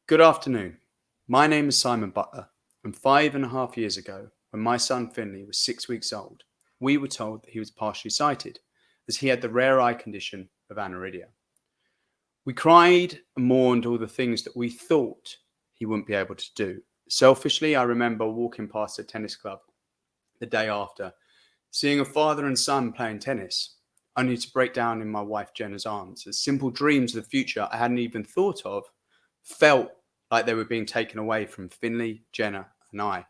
Good afternoon. My name is Simon Butler, and 5.5 years ago, when my son Finley was 6 weeks old, we were told that he was partially sighted, as he had the rare eye condition of aniridia. We cried and mourned all the things that we thought he wouldn't be able to do. Selfishly, I remember walking past a tennis club the day after, seeing a father and son playing tennis, only to break down in my wife Jenna's arms, as simple dreams of the future I hadn't even thought of felt like they were being taken away from Finley, Jenna, and I.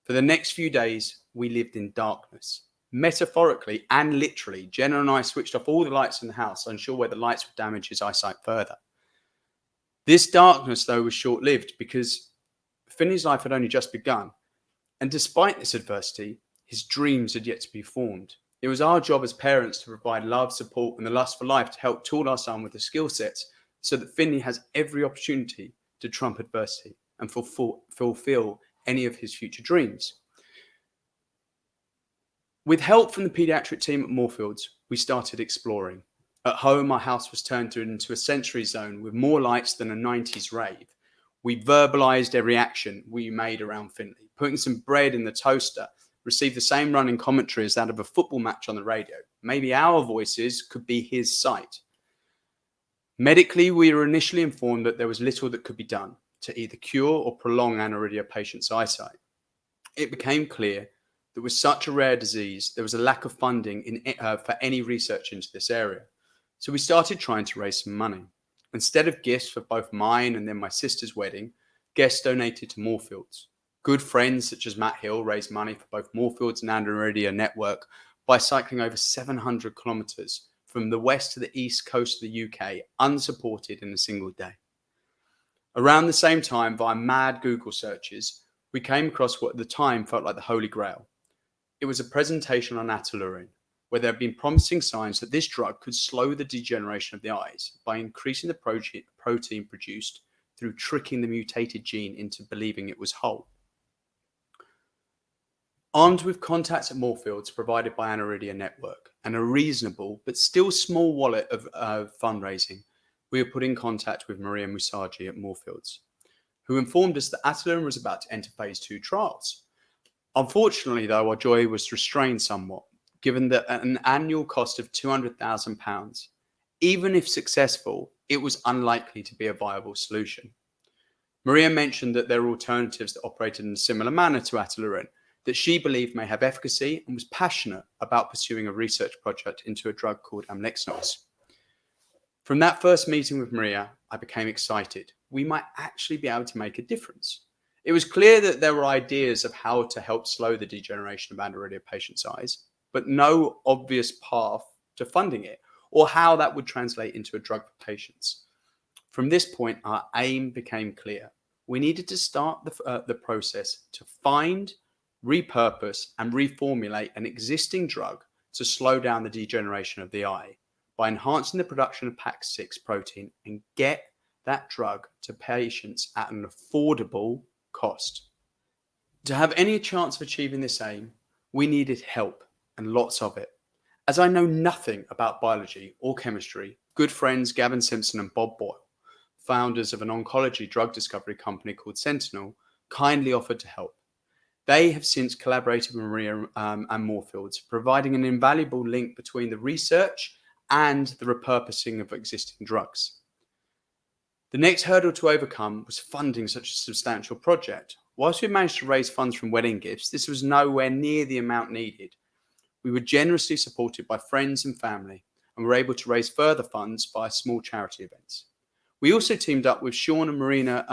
For the next few days, we lived in darkness. Metaphorically and literally, Jenna and I switched off all the lights in the house, unsure whether lights would damage his eyesight further. This darkness, though, was short-lived because Finley's life had only just begun. And despite this adversity, his dreams had yet to be formed. It was our job as parents to provide love, support, and the lust for life to help tool our son with the skill sets so that Finley has every opportunity to trump adversity and fulfill any of his future dreams. With help from the paediatric team at Moorfields, we started exploring. At home, our house was turned into a sensory zone with more lights than a 90s rave. We verbalized every action we made around Finley. Putting some bread in the toaster received the same running commentary as that of a football match on the radio. Maybe our voices could be his sight. Medically, we were initially informed that there was little that could be done to either cure or prolong aniridia patients' eyesight. It became clear that with such a rare disease, there was a lack of funding for any research into this area. So we started trying to raise some money. Instead of gifts for both mine and then my sister's wedding, guests donated to Moorfields. Good friends such as Matt Hill raised money for both Moorfields and Aniridia Network by cycling over 700 kilometres from the west to the east coast of the UK, unsupported in a single day. Around the same time, via mad Google searches, we came across what at the time felt like the Holy Grail. It was a presentation on Ataluren, where there had been promising signs that this drug could slow the degeneration of the eyes by increasing the protein produced through tricking the mutated gene into believing it was whole. Armed with contacts at Moorfields provided by Aniridia Network and a reasonable but still small wallet of fundraising, we were put in contact with Maria Musagi at Moorfields, who informed us that Ataluren was about to enter phase 2 trials. Unfortunately, though, our joy was restrained somewhat, given that at an annual cost of £200,000, even if successful, it was unlikely to be a viable solution. Maria mentioned that there were alternatives that operated in a similar manner to Ataluren, that she believed may have efficacy, and was passionate about pursuing a research project into a drug called Amlexnox. From that first meeting with Maria, I became excited. We might actually be able to make a difference. It was clear that there were ideas of how to help slow the degeneration of aniridia patients' eyes, but no obvious path to funding it, or how that would translate into a drug for patients. From this point, our aim became clear. We needed to start the process to find, repurpose and reformulate an existing drug to slow down the degeneration of the eye by enhancing the production of PAX6 protein and get that drug to patients at an affordable cost. To have any chance of achieving this aim, we needed help, and lots of it. As I know nothing about biology or chemistry, good friends Gavin Simpson and Bob Boyle, founders of an oncology drug discovery company called Sentinel, kindly offered to help. They have since collaborated with Maria and Moorfields, providing an invaluable link between the research and the repurposing of existing drugs. The next hurdle to overcome was funding such a substantial project. Whilst we managed to raise funds from wedding gifts, this was nowhere near the amount needed. We were generously supported by friends and family, and were able to raise further funds via small charity events. We also teamed up with Sean and Marina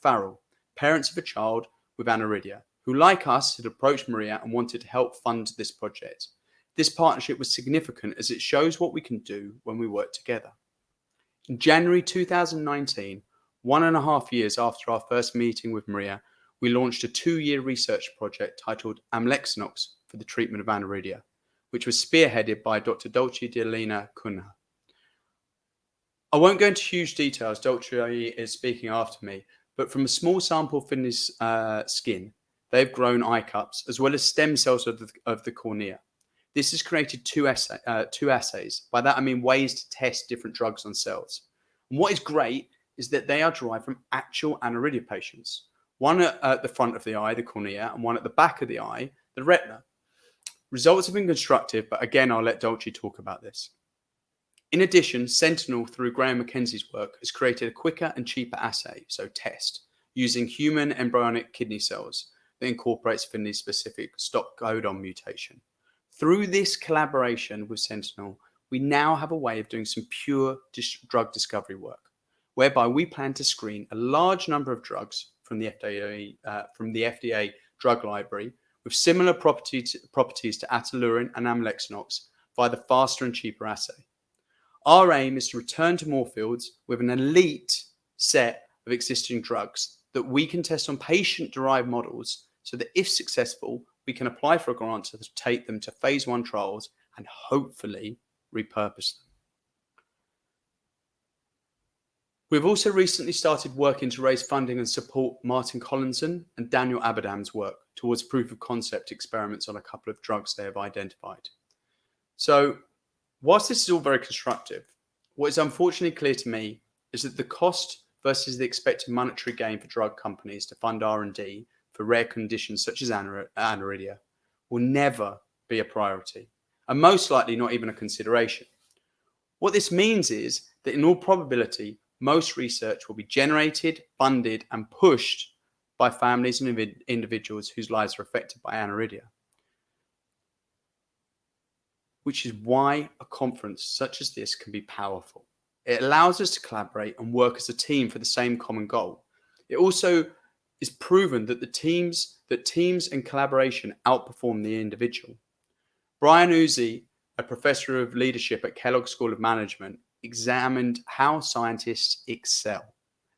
Farrell, parents of a child with aniridia, who, like us, had approached Maria and wanted to help fund this project. This partnership was significant as it shows what we can do when we work together. In January 2019, 1.5 years after our first meeting with Maria, we launched a 2-year research project titled Amlexnox for the treatment of aniridia, which was spearheaded by Dr. Dolce Delina Cunha. I won't go into huge details, Dolce is speaking after me, but from a small sample of Finley's skin, they've grown eye cups as well as stem cells of the cornea. This has created two assays. By that, I mean ways to test different drugs on cells. And what is great is that they are derived from actual aniridia patients. One at the front of the eye, the cornea, and one at the back of the eye, the retina. Results have been constructive, but again, I'll let Dolce talk about this. In addition, Sentinel, through Graham Mackenzie's work, has created a quicker and cheaper assay, so test, using human embryonic kidney cells that incorporates affinity-specific stop codon mutation. Through this collaboration with Sentinel, we now have a way of doing some pure drug discovery work, whereby we plan to screen a large number of drugs from the FDA drug library with similar properties to ataluren and amlexinox via the faster and cheaper assay. Our aim is to return to Moorfields with an elite set of existing drugs that we can test on patient-derived models so that if successful, we can apply for a grant to take them to phase 1 trials and hopefully repurpose them. We've also recently started working to raise funding and support Martin Collinson and Daniel Abadam's work towards proof of concept experiments on a couple of drugs they have identified. So, whilst this is all very constructive, what is unfortunately clear to me is that the cost versus the expected monetary gain for drug companies to fund R&D for rare conditions such as aniridia will never be a priority, and most likely not even a consideration. What this means is that in all probability, most research will be generated, funded, and pushed by families and individuals whose lives are affected by aniridia. Which is why a conference such as this can be powerful. It allows us to collaborate and work as a team for the same common goal. It also is proven that teams and collaboration outperform the individual. Brian Uzi, a professor of leadership at Kellogg School of Management, examined how scientists excel.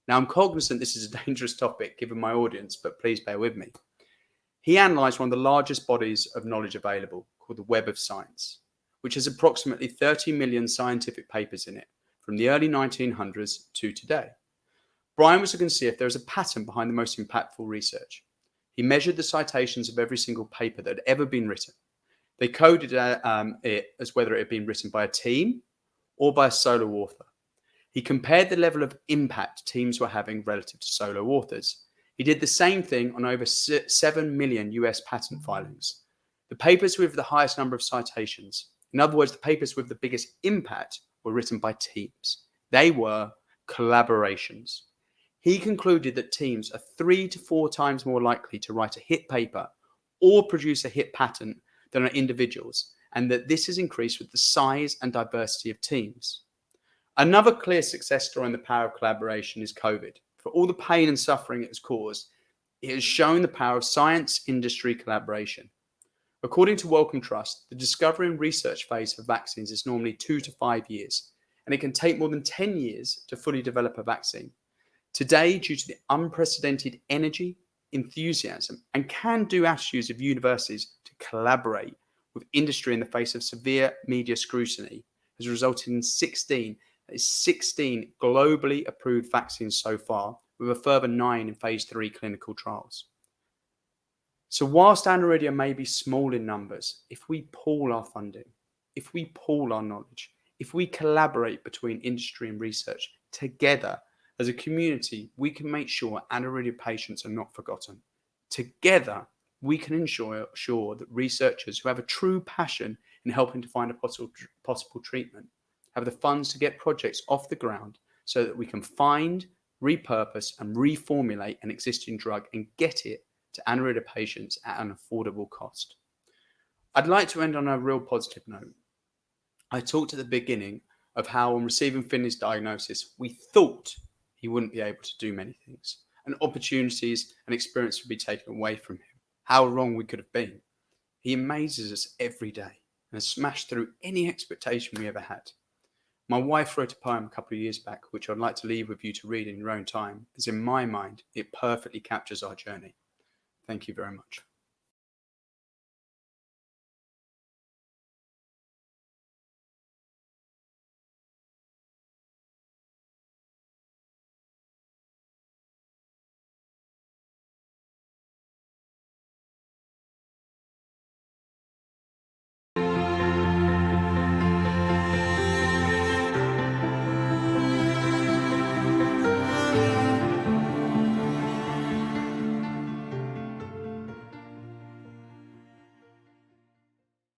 Now, I'm cognizant this is a dangerous topic given my audience, but please bear with me. He analysed one of the largest bodies of knowledge available, called the Web of Science, which has approximately 30 million scientific papers in it, from the early 1900s to today. Brian was looking to see if there is a pattern behind the most impactful research. He measured the citations of every single paper that had ever been written. They coded it as whether it had been written by a team or by a solo author. He compared the level of impact teams were having relative to solo authors. He did the same thing on over 7 million US patent filings. The papers with the highest number of citations, in other words, the papers with the biggest impact, were written by teams. They were collaborations. He concluded that teams are 3 to 4 times more likely to write a hit paper or produce a hit patent than are individuals, and that this has increased with the size and diversity of teams. Another clear success story in the power of collaboration is COVID. For all the pain and suffering it has caused, it has shown the power of science-industry collaboration. According to Wellcome Trust, the discovery and research phase for vaccines is normally 2 to 5 years, and it can take more than 10 years to fully develop a vaccine. Today, due to the unprecedented energy, enthusiasm, and can-do attitudes of universities to collaborate with industry in the face of severe media scrutiny, has resulted in 16 globally approved vaccines so far, with a further 9 in phase 3 clinical trials. So whilst aniridia may be small in numbers, if we pool our funding, if we pool our knowledge, if we collaborate between industry and research together as a community, we can make sure aniridia patients are not forgotten. Together, we can ensure that researchers who have a true passion in helping to find a possible treatment have the funds to get projects off the ground so that we can find, repurpose, and reformulate an existing drug and get it to aniridia patients at an affordable cost. I'd like to end on a real positive note. I talked at the beginning of how on receiving Finley's diagnosis, we thought he wouldn't be able to do many things, and opportunities and experience would be taken away from him. How wrong we could have been. He amazes us every day and has smashed through any expectation we ever had. My wife wrote a poem a couple of years back, which I'd like to leave with you to read in your own time, as in my mind, it perfectly captures our journey. Thank you very much.